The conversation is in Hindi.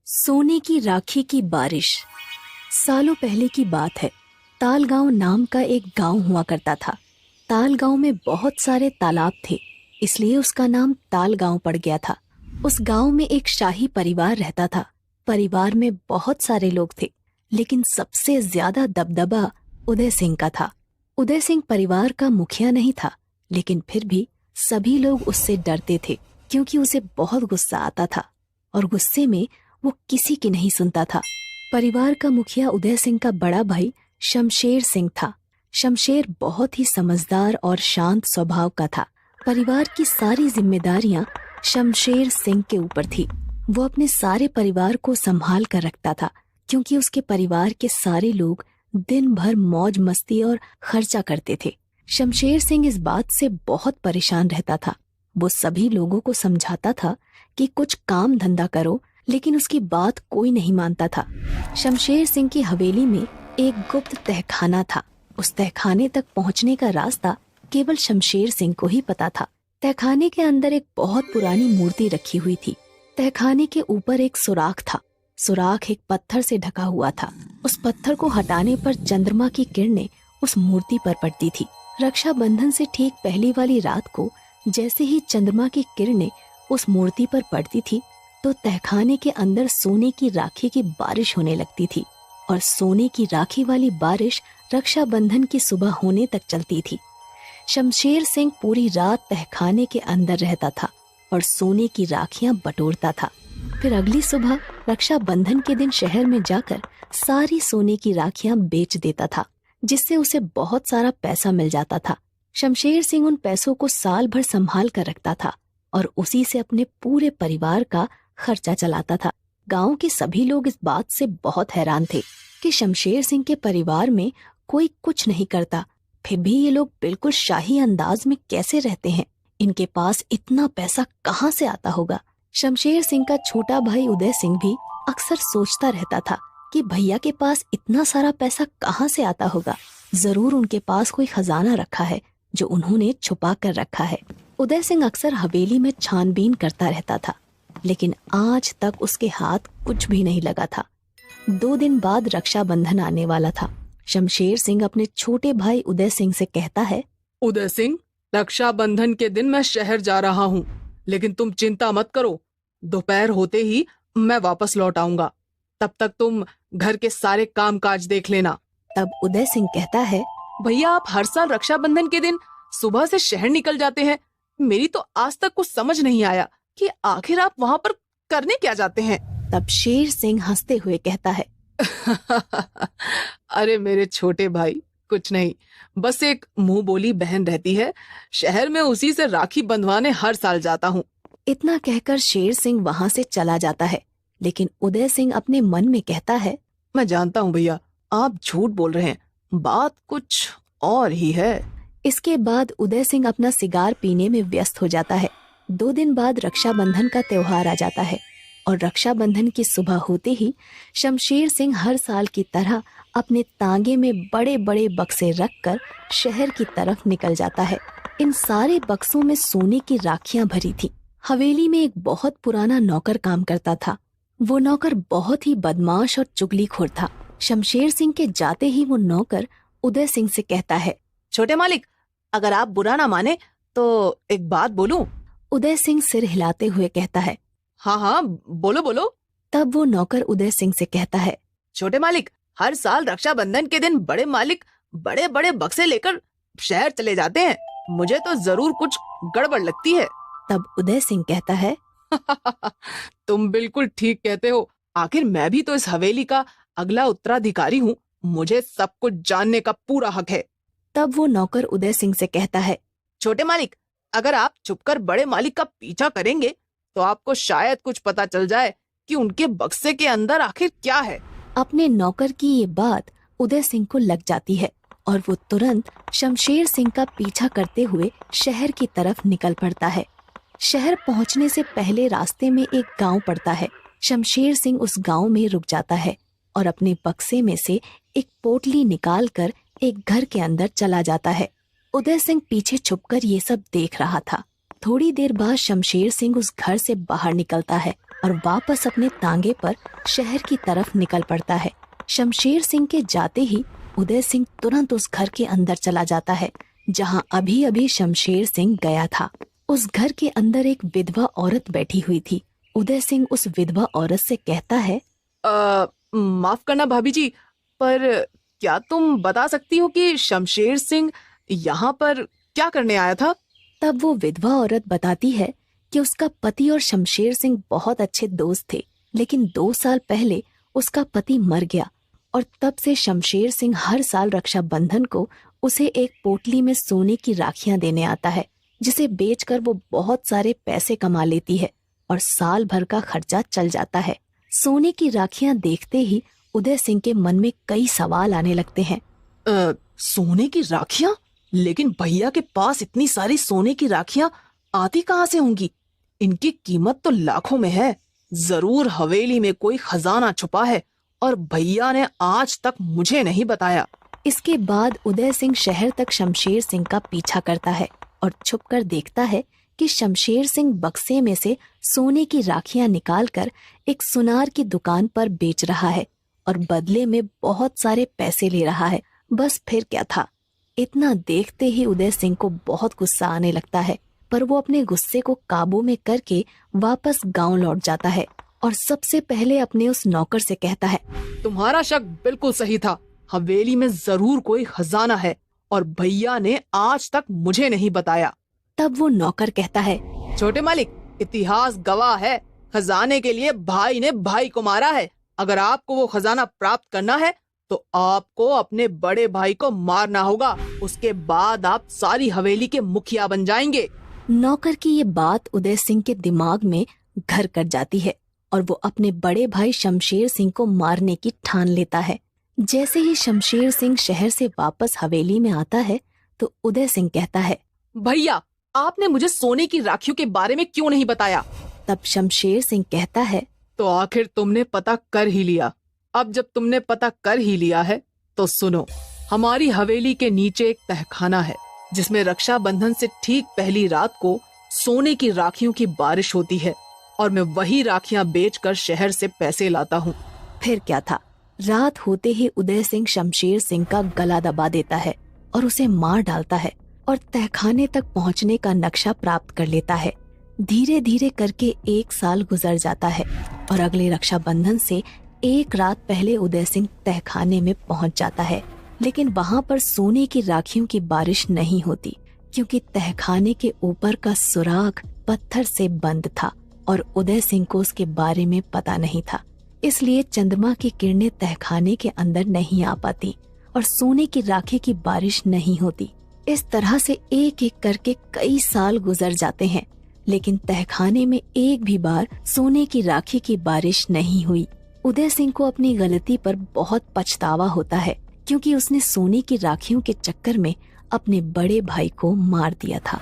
सोने की राखी की बारिश। सालों पहले की बात है। तालगांव नाम का एक गांव हुआ करता था। तालगांव में बहुत सारे तालाब थे, इसलिए उसका नाम तालगांव पड़ गया था। उस गांव में एक शाही परिवार रहता था। परिवार में बहुत सारे लोग थे, लेकिन सबसे ज्यादा दबदबा उदय सिंह का था। उदय सिंह परिवार का मुखिया नहीं था, लेकिन फिर भी सभी लोग उससे डरते थे, क्योंकि उसे बहुत गुस्सा आता था और गुस्से में वो किसी की नहीं सुनता था। परिवार का मुखिया उदय सिंह का बड़ा भाई शमशेर सिंह था। शमशेर बहुत ही समझदार और शांत स्वभाव का था। परिवार की सारी जिम्मेदारियां शमशेर सिंह के ऊपर थी। वो अपने सारे परिवार को संभाल कर रखता था, क्योंकि उसके परिवार के सारे लोग दिन भर मौज मस्ती और खर्चा करते थे। शमशेर सिंह इस बात से बहुत परेशान रहता था। वो सभी लोगों को समझाता था कि कुछ काम धंधा करो, लेकिन उसकी बात कोई नहीं मानता था। शमशेर सिंह की हवेली में एक गुप्त तहखाना था। उस तहखाने तक पहुंचने का रास्ता केवल शमशेर सिंह को ही पता था। तहखाने के अंदर एक बहुत पुरानी मूर्ति रखी हुई थी। तहखाने के ऊपर एक सुराख था। सुराख एक पत्थर से ढका हुआ था। उस पत्थर को हटाने पर चंद्रमा की किरणें उस मूर्ति पर पड़ती थी। रक्षाबंधन से ठीक पहली वाली रात को जैसे ही चंद्रमा की किरणें उस मूर्ति पर पड़ती थी, तो तहखाने के अंदर सोने की राखी की बारिश होने लगती थी। और सोने की राखी वाली बारिश रक्षाबंधन की सुबह होने तक चलती थी। शमशेर सिंह पूरी रात तहखाने के अंदर रहता था और सोने की राखियां बटोरता था। फिर अगली सुबह रक्षाबंधन के दिन शहर में जाकर सारी सोने की राखियां बेच देता था, जिससे उसे बहुत सारा पैसा मिल जाता था। शमशेर सिंह उन पैसों को साल भर संभाल कर रखता था और उसी से अपने पूरे परिवार का खर्चा चलाता था। गांव के सभी लोग इस बात से बहुत हैरान थे कि शमशेर सिंह के परिवार में कोई कुछ नहीं करता, फिर भी ये लोग बिल्कुल शाही अंदाज में कैसे रहते हैं। इनके पास इतना पैसा कहाँ से आता होगा। शमशेर सिंह का छोटा भाई उदय सिंह भी अक्सर सोचता रहता था कि भैया के पास इतना सारा पैसा कहाँ से आता होगा। जरूर उनके पास कोई खजाना रखा है जो उन्होंने छुपा कर रखा है। उदय सिंह अक्सर हवेली में छानबीन करता रहता था, लेकिन आज तक उसके हाथ कुछ भी नहीं लगा था। 2 दिन बाद रक्षाबंधन आने वाला था। शमशेर सिंह अपने छोटे भाई उदय सिंह से कहता है, उदय सिंह, रक्षाबंधन के दिन मैं शहर जा रहा हूँ, लेकिन तुम चिंता मत करो, दोपहर होते ही मैं वापस लौट आऊंगा। तब तक तुम घर के सारे काम काज देख लेना। तब उदय सिंह कहता है, भैया, आप हर साल रक्षाबंधन के दिन सुबह से शहर निकल जाते हैं। मेरी तो आज तक कुछ समझ नहीं आया कि आखिर आप वहाँ पर करने क्या जाते हैं। तब शेर सिंह हंसते हुए कहता है, अरे मेरे छोटे भाई, कुछ नहीं, बस एक मुंह बोली बहन रहती है, शहर में उसी से राखी बंधवाने हर साल जाता हूँ। इतना कहकर शेर सिंह वहाँ से चला जाता है। लेकिन उदय सिंह अपने मन में कहता है, मैं जानता हूँ भैया, आप झूठ बोल रहे हैं, बात कुछ और ही है। इसके बाद उदय सिंह अपना सिगार पीने में व्यस्त हो जाता है। 2 दिन बाद रक्षाबंधन का त्योहार आ जाता है और रक्षाबंधन की सुबह होते ही शमशेर सिंह हर साल की तरह अपने तांगे में बड़े बड़े बक्से रखकर शहर की तरफ निकल जाता है। इन सारे बक्सों में सोने की राखियां भरी थी। हवेली में एक बहुत पुराना नौकर काम करता था। वो नौकर बहुत ही बदमाश और चुगलीखोर था। शमशेर सिंह के जाते ही वो नौकर उदय सिंह से कहता है, छोटे मालिक, अगर आप बुरा ना माने तो एक बात बोलूं? उदय सिंह सिर हिलाते हुए कहता है, हाँ हाँ, बोलो बोलो। तब वो नौकर उदय सिंह से कहता है, छोटे मालिक, हर साल रक्षाबंधन के दिन बड़े मालिक बड़े बड़े बक्से लेकर शहर चले जाते हैं, मुझे तो जरूर कुछ गड़बड़ लगती है। तब उदय सिंह कहता है, तुम बिल्कुल ठीक कहते हो, आखिर मैं भी तो इस हवेली का अगला उत्तराधिकारी हूँ, मुझे सब कुछ जानने का पूरा हक है। तब वो नौकर उदय सिंह से कहता है, छोटे मालिक, अगर आप छुपकर बड़े मालिक का पीछा करेंगे तो आपको शायद कुछ पता चल जाए कि उनके बक्से के अंदर आखिर क्या है। अपने नौकर की ये बात उदय सिंह को लग जाती है और वो तुरंत शमशेर सिंह का पीछा करते हुए शहर की तरफ निकल पड़ता है। शहर पहुंचने से पहले रास्ते में एक गांव पड़ता है। शमशेर सिंह उस गांव में रुक जाता है और अपने बक्से में से एक पोटली निकालकर एक घर के अंदर चला जाता है। उदय सिंह पीछे छुपकर ये सब देख रहा था। थोड़ी देर बाद शमशेर सिंह उस घर से बाहर निकलता है और वापस अपने तांगे पर शहर की तरफ निकल पड़ता है। शमशेर सिंह के जाते ही उदय सिंह तुरंत उस घर के अंदर चला जाता है जहां अभी अभी शमशेर सिंह गया था। उस घर के अंदर एक विधवा औरत बैठी हुई थी। उदय सिंह उस विधवा औरत से कहता है, माफ करना भाभी जी, पर क्या तुम बता सकती हो कि शमशेर सिंह यहाँ पर क्या करने आया था? तब वो विधवा औरत बताती है कि उसका पति और शमशेर सिंह बहुत अच्छे दोस्त थे, लेकिन 2 साल पहले उसका पति मर गया और तब से शमशेर सिंह हर साल रक्षाबंधन को उसे एक पोटली में सोने की राखियां देने आता है, जिसे बेचकर वो बहुत सारे पैसे कमा लेती है और साल भर का खर्चा चल जाता है। सोने की राखियां देखते ही उदय सिंह के मन में कई सवाल आने लगते हैं। सोने की राखियां? लेकिन भैया के पास इतनी सारी सोने की राखियां आती कहाँ से होंगी? इनकी कीमत तो लाखों में है। जरूर हवेली में कोई खजाना छुपा है और भैया ने आज तक मुझे नहीं बताया। इसके बाद उदय सिंह शहर तक शमशेर सिंह का पीछा करता है और छुपकर देखता है कि शमशेर सिंह बक्से में से सोने की राखियां निकालकर एक सुनार की दुकान पर बेच रहा है और बदले में बहुत सारे पैसे ले रहा है। बस फिर क्या था। इतना देखते ही उदय सिंह को बहुत गुस्सा आने लगता है, पर वो अपने गुस्से को काबू में करके वापस गांव लौट जाता है और सबसे पहले अपने उस नौकर से कहता है, तुम्हारा शक बिल्कुल सही था। हवेली में जरूर कोई खजाना है और भैया ने आज तक मुझे नहीं बताया। तब वो नौकर कहता है, छोटे मालिक, इतिहास गवाह है, खजाने के लिए भाई ने भाई को मारा है। अगर आपको वो खजाना प्राप्त करना है तो आपको अपने बड़े भाई को मारना होगा। उसके बाद आप सारी हवेली के मुखिया बन जाएंगे। नौकर की ये बात उदय सिंह के दिमाग में घर कर जाती है और वो अपने बड़े भाई शमशेर सिंह को मारने की ठान लेता है। जैसे ही शमशेर सिंह शहर से वापस हवेली में आता है तो उदय सिंह कहता है, भैया, आपने मुझे सोने की राखियों के बारे में क्यों नहीं बताया? तब शमशेर सिंह कहता है, तो आखिर तुमने पता कर ही लिया। अब जब तुमने पता कर ही लिया है तो सुनो, हमारी हवेली के नीचे एक तहखाना है जिसमें रक्षाबंधन से ठीक पहली रात को सोने की राखियों की बारिश होती है और मैं वही राखियां बेचकर शहर से पैसे लाता हूँ। फिर क्या था। रात होते ही उदय सिंह शमशेर सिंह का गला दबा देता है और उसे मार डालता है और तहखाने तक पहुँचने का नक्शा प्राप्त कर लेता है। धीरे धीरे करके 1 साल गुजर जाता है और अगले रक्षाबंधन से 1 रात पहले उदय सिंह तहखाने में पहुंच जाता है, लेकिन वहां पर सोने की राखियों की बारिश नहीं होती क्योंकि तहखाने के ऊपर का सुराग पत्थर से बंद था और उदय सिंह को उसके बारे में पता नहीं था। इसलिए चंद्रमा की किरणें तहखाने के अंदर नहीं आ पाती और सोने की राखी की बारिश नहीं होती। इस तरह से एक एक करके कई साल गुजर जाते हैं, लेकिन तहखाने में एक भी बार सोने की राखी की बारिश नहीं हुई। उदय सिंह को अपनी गलती पर बहुत पछतावा होता है क्योंकि उसने सोने की राखियों के चक्कर में अपने बड़े भाई को मार दिया था।